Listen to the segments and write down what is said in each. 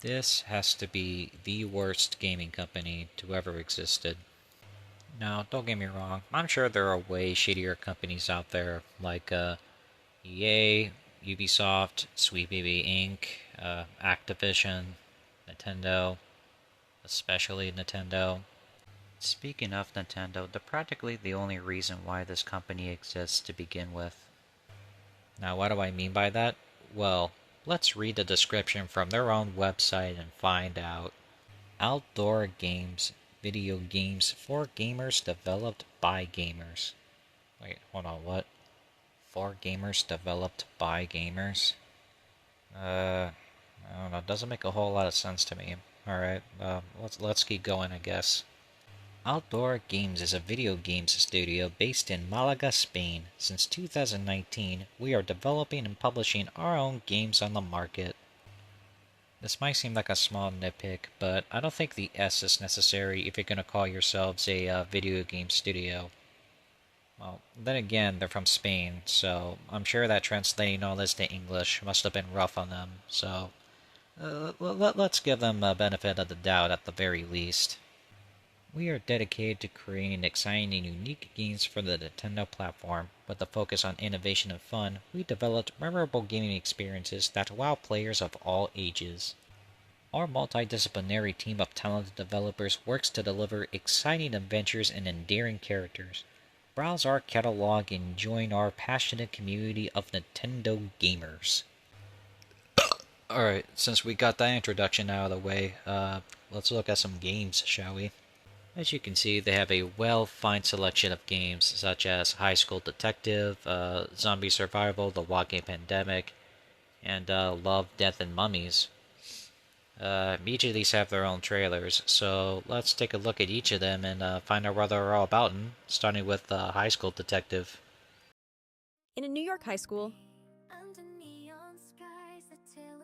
This has to be the worst gaming company to ever existed. Now, don't get me wrong, I'm sure there are way shittier companies out there like EA, Ubisoft, Sweet Baby Inc., Activision, Nintendo, especially Nintendo. Speaking of Nintendo, they're practically the only reason why this company exists to begin with. Now, what do I mean by that? Well, let's read the description from their own website and find out. Outdoor games, video games for gamers developed by gamers. Wait, hold on, what? For gamers developed by gamers? I don't know, doesn't make a whole lot of sense to me. Alright, let's keep going, I guess. Outdoor Games is a video games studio based in Malaga, Spain. Since 2019, we are developing and publishing our own games on the market. This might seem like a small nitpick, but I don't think the S is necessary if you're going to call yourselves a video game studio. Well, then again, they're from Spain, so I'm sure that translating all this to English must have been rough on them, so let's give them a benefit of the doubt at the very least. We are dedicated to creating exciting and unique games for the Nintendo platform. With a focus on innovation and fun, we developed memorable gaming experiences that wow players of all ages. Our multidisciplinary team of talented developers works to deliver exciting adventures and endearing characters. Browse our catalog and join our passionate community of Nintendo gamers. Alright, since we got that introduction out of the way, let's look at some games, shall we? As you can see, they have a well-defined selection of games such as High School Detective, Zombie Survival, The Walking Pandemic, and Love, Death, and Mummies. Each of these have their own trailers, so let's take a look at each of them and find out what they're all about, starting with High School Detective. In a New York high school,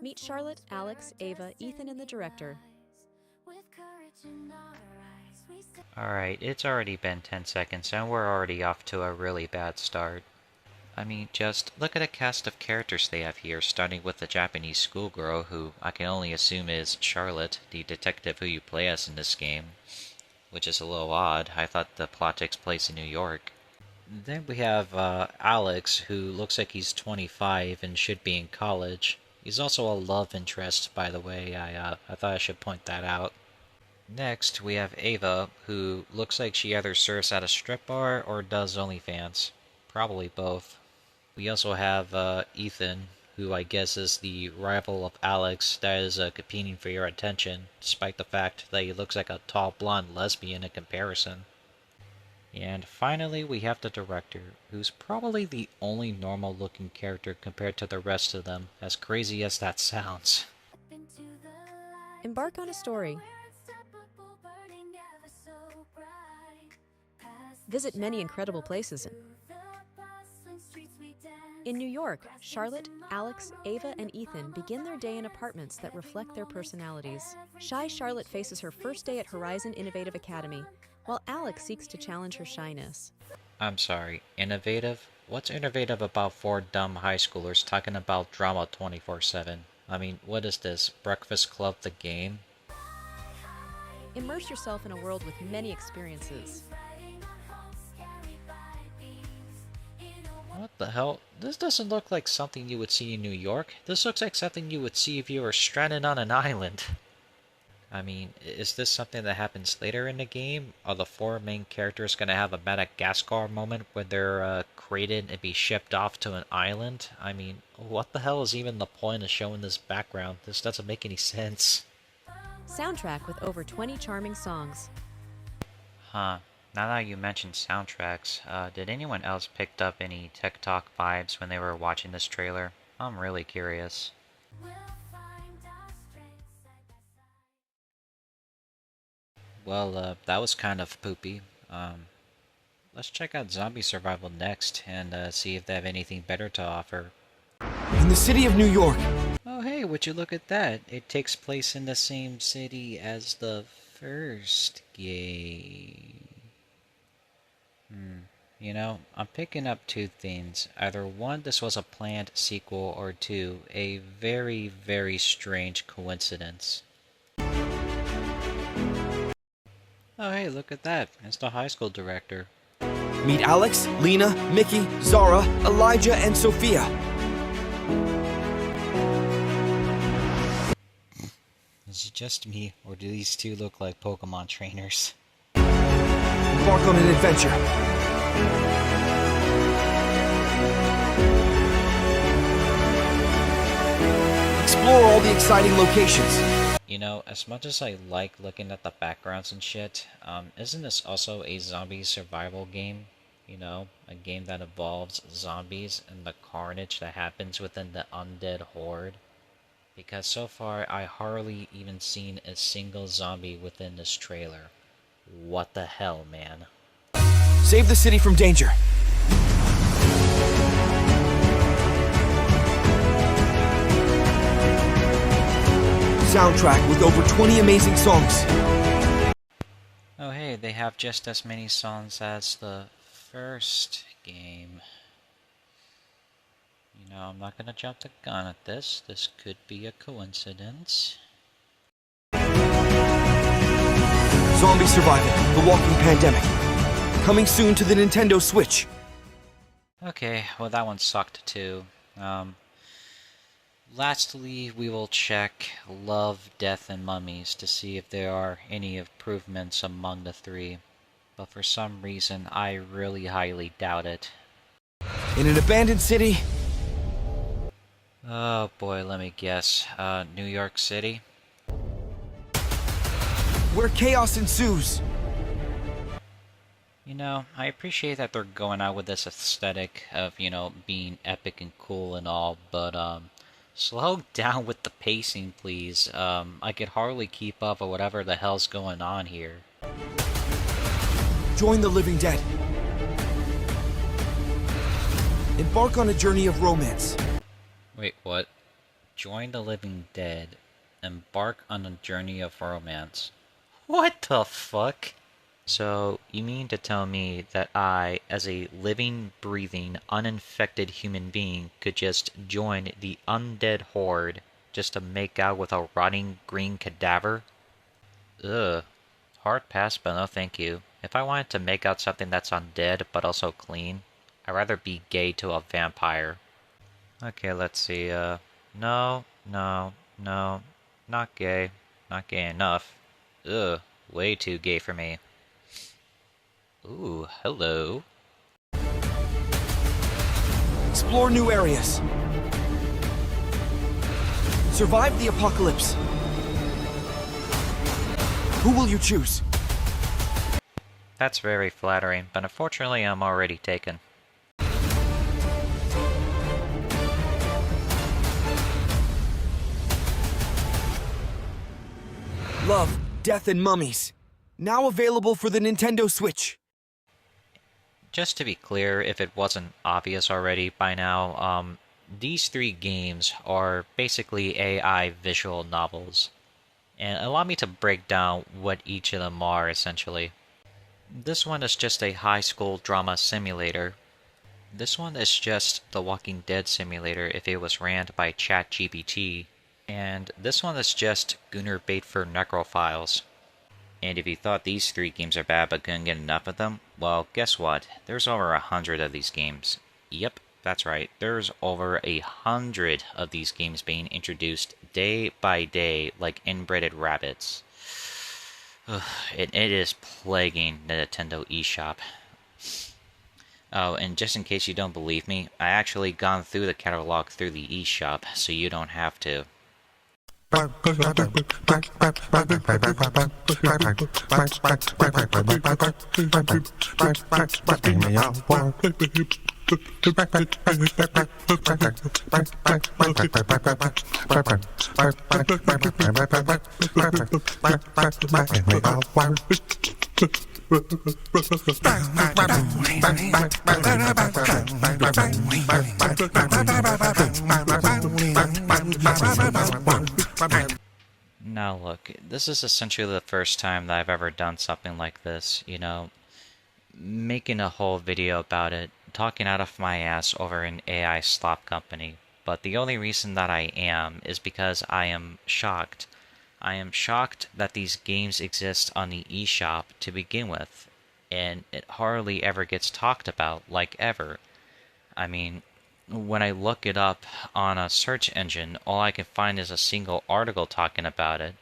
meet Charlotte, Alex, Ava, Ethan, and the director. Alright, it's already been 10 seconds and we're already off to a really bad start. I mean, just look at the cast of characters they have here, starting with the Japanese schoolgirl, who I can only assume is Charlotte, the detective who you play as in this game. Which is a little odd, I thought the plot takes place in New York. Then we have Alex, who looks like he's 25 and should be in college. He's also a love interest, by the way, I thought I should point that out. Next, we have Ava, who looks like she either serves at a strip bar or does OnlyFans. Probably both. We also have Ethan, who I guess is the rival of Alex that is competing for your attention, despite the fact that he looks like a tall blonde lesbian in comparison. And finally, we have the director, who's probably the only normal looking character compared to the rest of them, as crazy as that sounds. Embark on a story. Visit many incredible places. In New York, Charlotte, Alex, Ava, and Ethan begin their day in apartments that reflect their personalities. Shy Charlotte faces her first day at Horizon Innovative Academy, while Alex seeks to challenge her shyness. I'm sorry, innovative? What's innovative about four dumb high schoolers talking about drama 24/7? I mean, what is this, Breakfast Club the game? Immerse yourself in a world with many experiences. What the hell? This doesn't look like something you would see in New York. This looks like something you would see if you were stranded on an island. I mean, is this something that happens later in the game? Are the four main characters going to have a Madagascar moment where they're created and be shipped off to an island? I mean, what the hell is even the point of showing this background? This doesn't make any sense. Soundtrack with over 20 charming songs. Huh. Now that you mentioned soundtracks, did anyone else pick up any Tech Talk vibes when they were watching this trailer? I'm really curious. Well, that was kind of poopy. Let's check out Zombie Survival next and see if they have anything better to offer. In the city of New York. Oh hey, would you look at that? It takes place in the same city as the first game. You know, I'm picking up two things. Either one, this was a planned sequel, or two, a very, very strange coincidence. Oh, hey, look at that. It's the high school director. Meet Alex, Lena, Mickey, Zara, Elijah, and Sophia. Is it just me, or do these two look like Pokemon trainers? Embark on an adventure. Explore all the exciting locations. You know, as much as I like looking at the backgrounds and shit, isn't this also a zombie survival game? You know, a game that involves zombies and the carnage that happens within the undead horde? Because so far, I hardly even seen a single zombie within this trailer. What the hell, man? Save the city from danger. Soundtrack with over 20 amazing songs. Oh hey, they have just as many songs as the first game. You know, I'm not gonna jump the gun at this. This could be a coincidence. Zombie Survival, The Walking Pandemic. Coming soon to the Nintendo Switch. Okay, well that one sucked too. Lastly, we will check Love, Death, and Mummies to see if there are any improvements among the three. But for some reason, I really highly doubt it. In an abandoned city. Oh boy, let me guess. New York City? Where chaos ensues. You know, I appreciate that they're going out with this aesthetic of, you know, being epic and cool and all, but, slow down with the pacing, please. I could hardly keep up with whatever the hell's going on here. Join the living dead. Embark on a journey of romance. Wait, what? Join the living dead. Embark on a journey of romance. What the fuck? So, you mean to tell me that I, as a living, breathing, uninfected human being, could just join the undead horde just to make out with a rotting green cadaver? Ugh. Hard pass, but no thank you. If I wanted to make out something that's undead but also clean, I'd rather be gay to a vampire. Okay, let's see, no, not gay. Not gay enough. Ugh, way too gay for me. Ooh, hello. Explore new areas. Survive the apocalypse. Who will you choose? That's very flattering, but unfortunately I'm already taken. Love, Death, and Mummies. Now available for the Nintendo Switch. Just to be clear, if it wasn't obvious already by now, these three games are basically AI visual novels. And allow me to break down what each of them are, essentially. This one is just a high school drama simulator. This one is just the Walking Dead simulator if it was ran by ChatGPT. And this one is just Gunnar Bait for Necrophiles. And if you thought these three games are bad but couldn't get enough of them, well, guess what? There's over 100 of these games. Yep, that's right. There's over 100 of these games being introduced day by day like inbred rabbits. It is plaguing the Nintendo eShop. Oh, and just in case you don't believe me, I actually gone through the catalog through the eShop, so you don't have to. Now look, this is essentially the first time that I've ever done something like this, you know, making a whole video about it, talking out of my ass over an AI slop company. But the only reason that I am is because I am shocked. I am shocked that these games exist on the eShop to begin with, and it hardly ever gets talked about, like ever. I mean, when I look it up on a search engine, all I can find is a single article talking about it.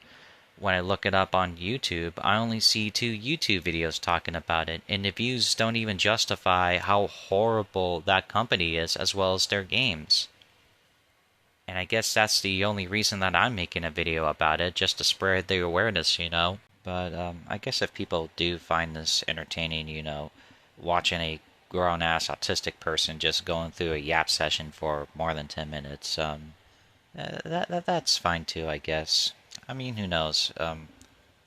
When I look it up on YouTube, I only see 2 YouTube videos talking about it, and the views don't even justify how horrible that company is as well as their games. And I guess that's the only reason that I'm making a video about it, just to spread the awareness. But I guess if people do find this entertaining, watching a grown ass autistic person just going through a yap session for more than 10 minutes, that's fine too, I guess. I mean, who knows?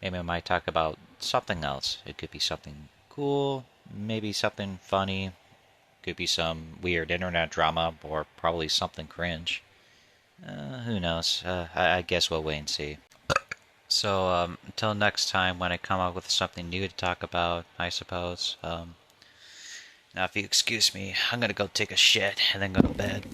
Maybe I might talk about something else. It could be something cool, maybe something funny, could be some weird internet drama, or probably something cringe. Who knows? I guess we'll wait and see. So, until next time when I come up with something new to talk about, I suppose. Now, if you excuse me, I'm gonna go take a shit and then go to bed.